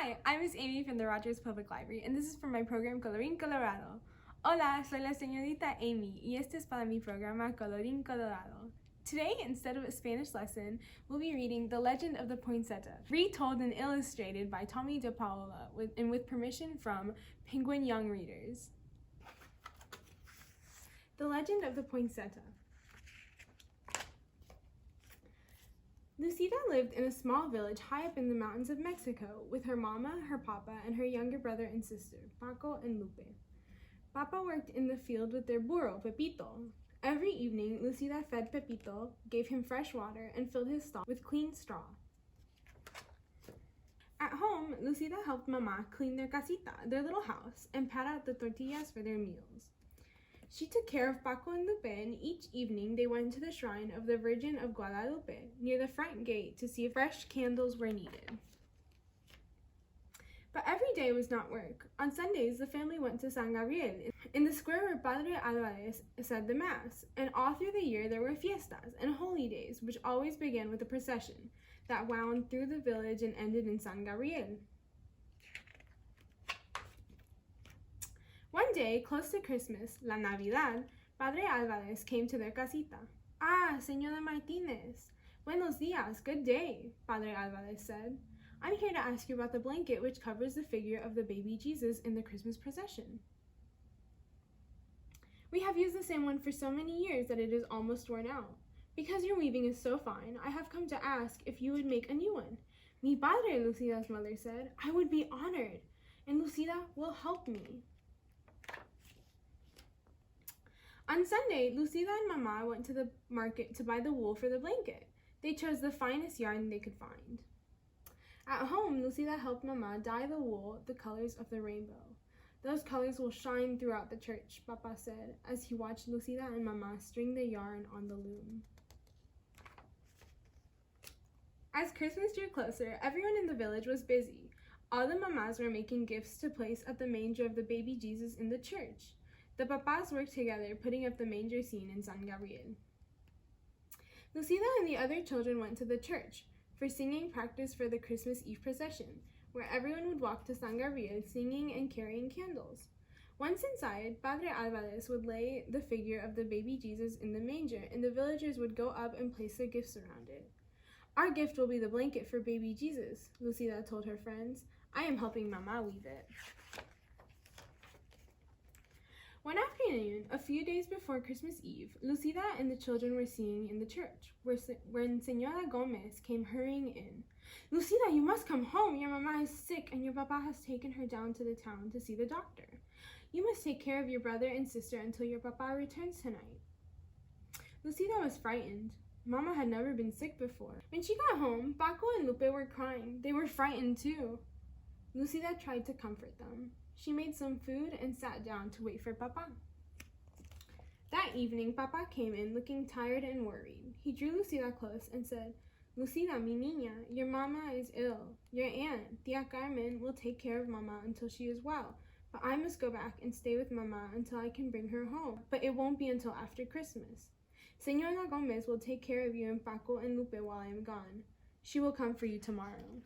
Hi, I'm Miss Amy from the Rogers Public Library, and this is from my program Colorín Colorado. Hola, soy la señorita Amy, y este es para mi programa Colorín Colorado. Today, instead of a Spanish lesson, we'll be reading The Legend of the Poinsettia, retold and illustrated by Tommy DePaola, with permission from Penguin Young Readers. The Legend of the Poinsettia. Lucida lived in a small village high up in the mountains of Mexico with her mama, her papa, and her younger brother and sister, Paco and Lupe. Papa worked in the field with their burro, Pepito. Every evening, Lucida fed Pepito, gave him fresh water, and filled his stall with clean straw. At home, Lucida helped Mama clean their casita, their little house, and pat out the tortillas for their meals. She took care of Paco and Lupe, and each evening they went to the shrine of the Virgin of Guadalupe near the front gate to see if fresh candles were needed. But every day was not work. On Sundays, the family went to San Gabriel, in the square where Padre Alvarez said the Mass, and all through the year there were fiestas and holy days, which always began with a procession that wound through the village and ended in San Gabriel. One day, close to Christmas, La Navidad, Padre Alvarez came to their casita. Ah, Señora Martínez. Buenos días, good day, Padre Alvarez said. I'm here to ask you about the blanket which covers the figure of the baby Jesus in the Christmas procession. We have used the same one for so many years that it is almost worn out. Because your weaving is so fine, I have come to ask if you would make a new one. Mi padre, Lucida's mother said. I would be honored, and Lucida will help me. On Sunday, Lucida and Mama went to the market to buy the wool for the blanket. They chose the finest yarn they could find. At home, Lucida helped Mama dye the wool the colors of the rainbow. Those colors will shine throughout the church, Papa said, as he watched Lucida and Mama string the yarn on the loom. As Christmas drew closer, everyone in the village was busy. All the mamas were making gifts to place at the manger of the baby Jesus in the church. The papas worked together, putting up the manger scene in San Gabriel. Lucida and the other children went to the church for singing practice for the Christmas Eve procession, where everyone would walk to San Gabriel singing and carrying candles. Once inside, Padre Alvarez would lay the figure of the baby Jesus in the manger, and the villagers would go up and place their gifts around it. Our gift will be the blanket for baby Jesus, Lucida told her friends. I am helping Mama weave it. One afternoon, a few days before Christmas Eve, Lucida and the children were singing in the church, when Señora Gomez came hurrying in. Lucida, you must come home. Your mama is sick, and your papa has taken her down to the town to see the doctor. You must take care of your brother and sister until your papa returns tonight. Lucida was frightened. Mama had never been sick before. When she got home, Paco and Lupe were crying. They were frightened too. Lucida tried to comfort them. She made some food and sat down to wait for Papa. That evening, Papa came in looking tired and worried. He drew Lucida close and said, Lucida, mi niña, your mama is ill. Your aunt, Tia Carmen, will take care of Mama until she is well. But I must go back and stay with Mama until I can bring her home. But it won't be until after Christmas. Señora Gomez will take care of you and Paco and Lupe while I am gone. She will come for you tomorrow.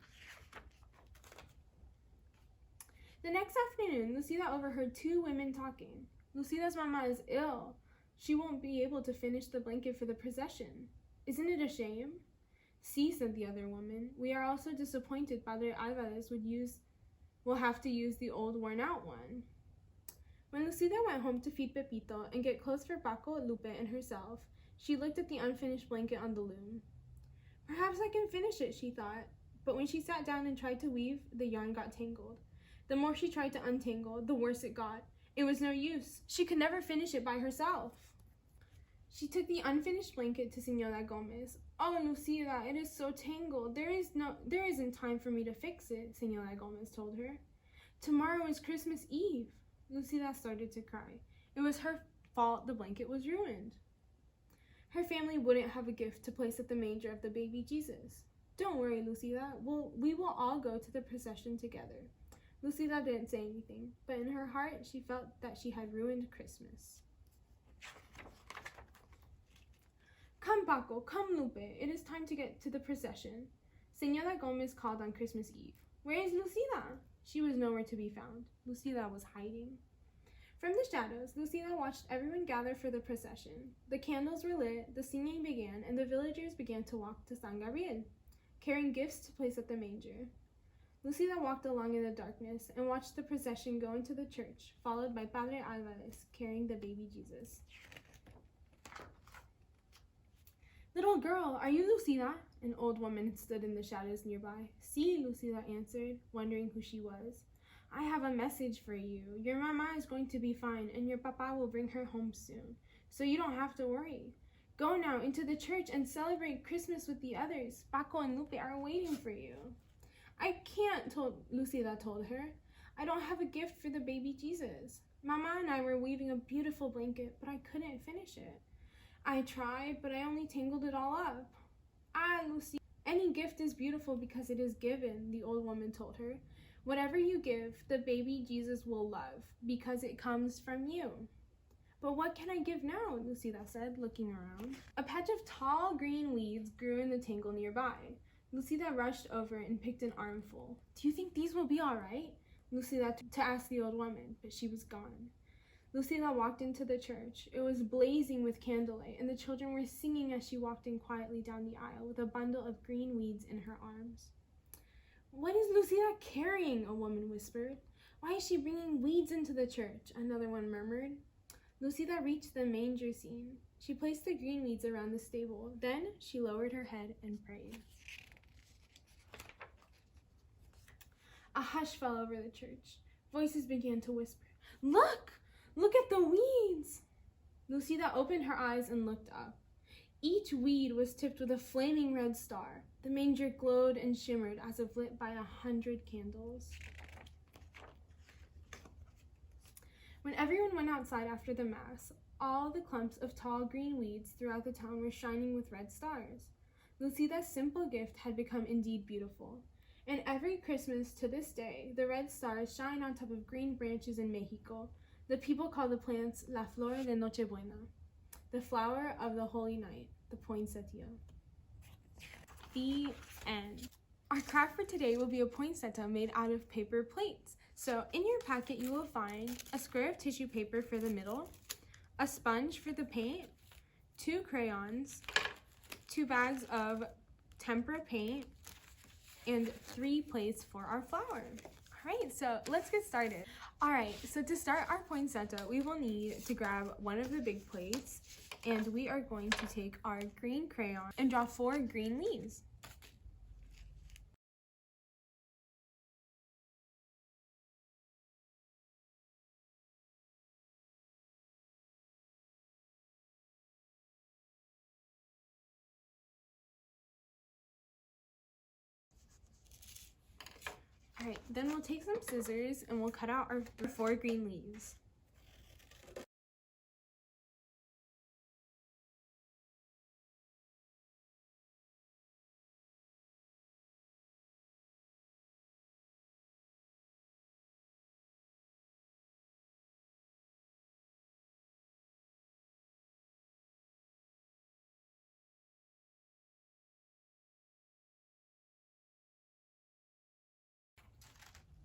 The next afternoon, Lucida overheard two women talking. Lucida's mama is ill. She won't be able to finish the blanket for the procession. Isn't it a shame? See, said the other woman. We are also disappointed Padre Alvarez will have to use the old worn-out one. When Lucida went home to feed Pepito and get clothes for Paco, Lupe, and herself, she looked at the unfinished blanket on the loom. Perhaps I can finish it, she thought. But when she sat down and tried to weave, the yarn got tangled. The more she tried to untangle, the worse it got. It was no use. She could never finish it by herself. She took the unfinished blanket to Señora Gomez. Oh, Lucida, it is so tangled. There isn't time for me to fix it, Señora Gomez told her. Tomorrow is Christmas Eve. Lucida started to cry. It was her fault the blanket was ruined. Her family wouldn't have a gift to place at the manger of the baby Jesus. Don't worry, Lucida. We will all go to the procession together. Lucida didn't say anything, but in her heart, she felt that she had ruined Christmas. Come, Paco, come, Lupe. It is time to get to the procession. Señora Gomez called on Christmas Eve. Where is Lucida? She was nowhere to be found. Lucida was hiding. From the shadows, Lucida watched everyone gather for the procession. The candles were lit, the singing began, and the villagers began to walk to San Gabriel, carrying gifts to place at the manger. Lucida walked along in the darkness and watched the procession go into the church, followed by Padre Alvarez carrying the baby Jesus. Little girl, are you Lucida? An old woman stood in the shadows nearby. Si, Lucida answered, wondering who she was. I have a message for you. Your mama is going to be fine, and your papa will bring her home soon, so you don't have to worry. Go now into the church and celebrate Christmas with the others. Paco and Lupe are waiting for you. I can't, Lucida told her. I don't have a gift for the baby Jesus. Mama and I were weaving a beautiful blanket, but I couldn't finish it. I tried, but I only tangled it all up. Ah, Lucida, any gift is beautiful because it is given, the old woman told her. Whatever you give, the baby Jesus will love, because it comes from you. But what can I give now? Lucida said, looking around. A patch of tall green weeds grew in the tangle nearby. Lucida rushed over and picked an armful. Do you think these will be all right? Lucida to ask the old woman, but she was gone. Lucida walked into the church. It was blazing with candlelight, and the children were singing as she walked in quietly down the aisle with a bundle of green weeds in her arms. What is Lucida carrying? A woman whispered. Why is she bringing weeds into the church? Another one murmured. Lucida reached the manger scene. She placed the green weeds around the stable. Then she lowered her head and prayed. A hush fell over the church. Voices began to whisper. Look! Look at the weeds! Lucida opened her eyes and looked up. Each weed was tipped with a flaming red star. The manger glowed and shimmered as if lit by 100 candles. When everyone went outside after the mass, all the clumps of tall green weeds throughout the town were shining with red stars. Lucida's simple gift had become indeed beautiful. And every Christmas to this day, the red stars shine on top of green branches in Mexico. The people call the plants la flor de nochebuena, the flower of the holy night, the poinsettia. The end. Our craft for today will be a poinsettia made out of paper plates. So in your packet, you will find a square of tissue paper for the middle, a sponge for the paint, 2 crayons, 2 bags of tempera paint, and 3 plates for our flower. All right, so let's get started. All right, so to start our poinsettia, we will need to grab one of the big plates, and we are going to take our green crayon and draw 4 green leaves. All right, then we'll take some scissors and we'll cut out our 4 green leaves.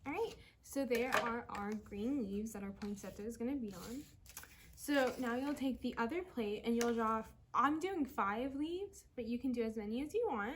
All right, so there are our green leaves that our poinsettia is going to be on. So now you'll take the other plate and you'll draw, I'm doing 5 leaves, but you can do as many as you want.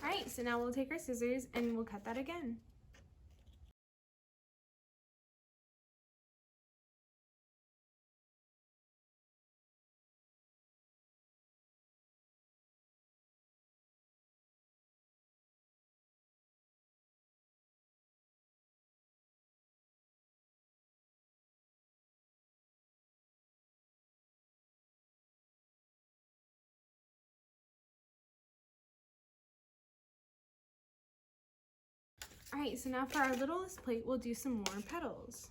All right, so now we'll take our scissors and we'll cut that again. All right, so now for our littlest plate, we'll do some more petals.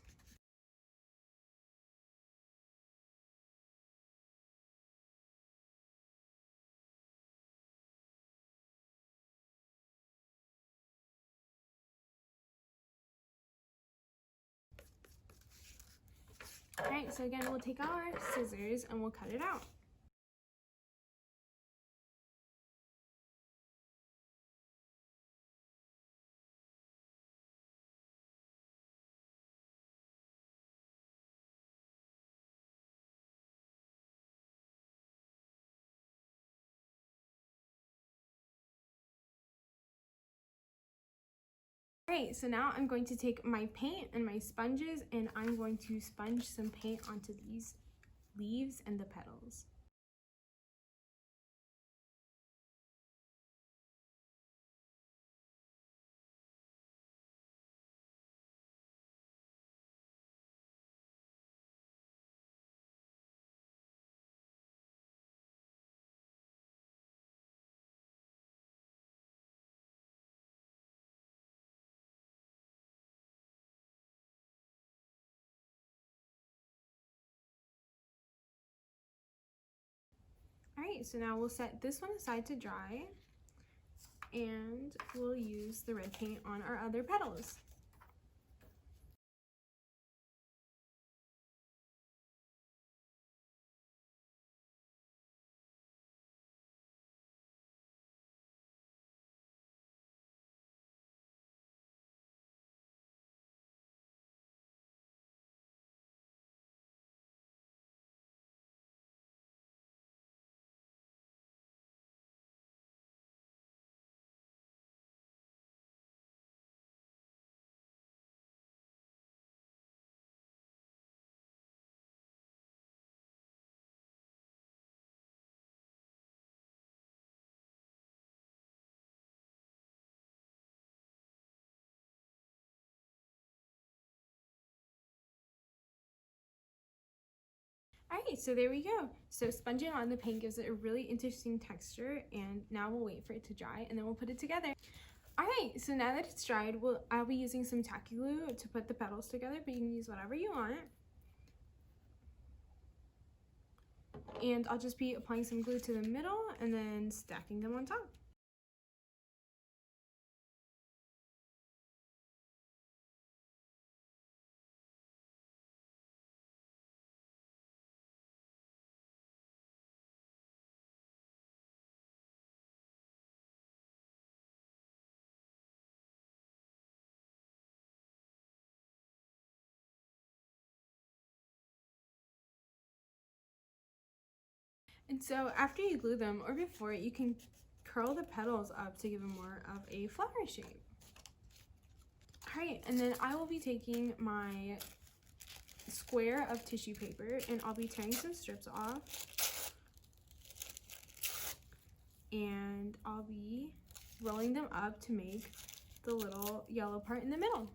Alright, so again, we'll take our scissors and we'll cut it out. Alright, so now I'm going to take my paint and my sponges and I'm going to sponge some paint onto these leaves and the petals. Alright, so now we'll set this one aside to dry and we'll use the red paint on our other petals. Alright, so there we go. So sponging on the paint gives it a really interesting texture, and now we'll wait for it to dry and then we'll put it together. Alright, so now that it's dried, I'll be using some tacky glue to put the petals together, but you can use whatever you want. And I'll just be applying some glue to the middle and then stacking them on top. And so after you glue them, or before, you can curl the petals up to give them more of a flower shape. Alright, and then I will be taking my square of tissue paper and I'll be tearing some strips off. And I'll be rolling them up to make the little yellow part in the middle.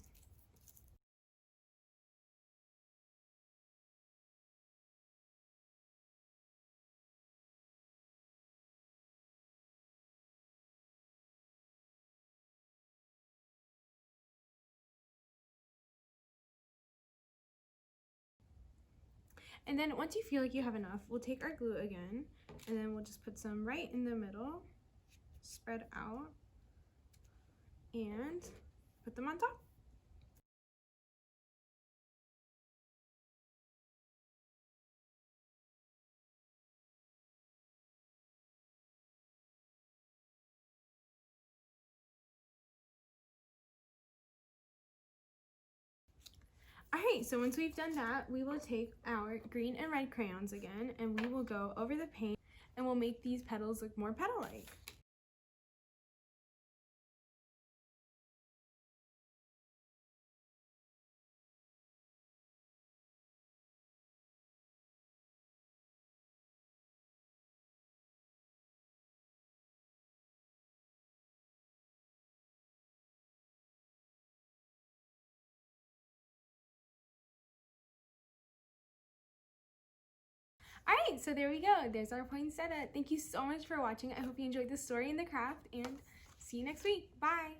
And then once you feel like you have enough, we'll take our glue again and then we'll just put some right in the middle, spread out, and put them on top. Alright, so once we've done that, we will take our green and red crayons again and we will go over the paint and we'll make these petals look more petal-like. Alright, so there we go. There's our poinsettia. Thank you so much for watching. I hope you enjoyed the story and the craft, and see you next week. Bye!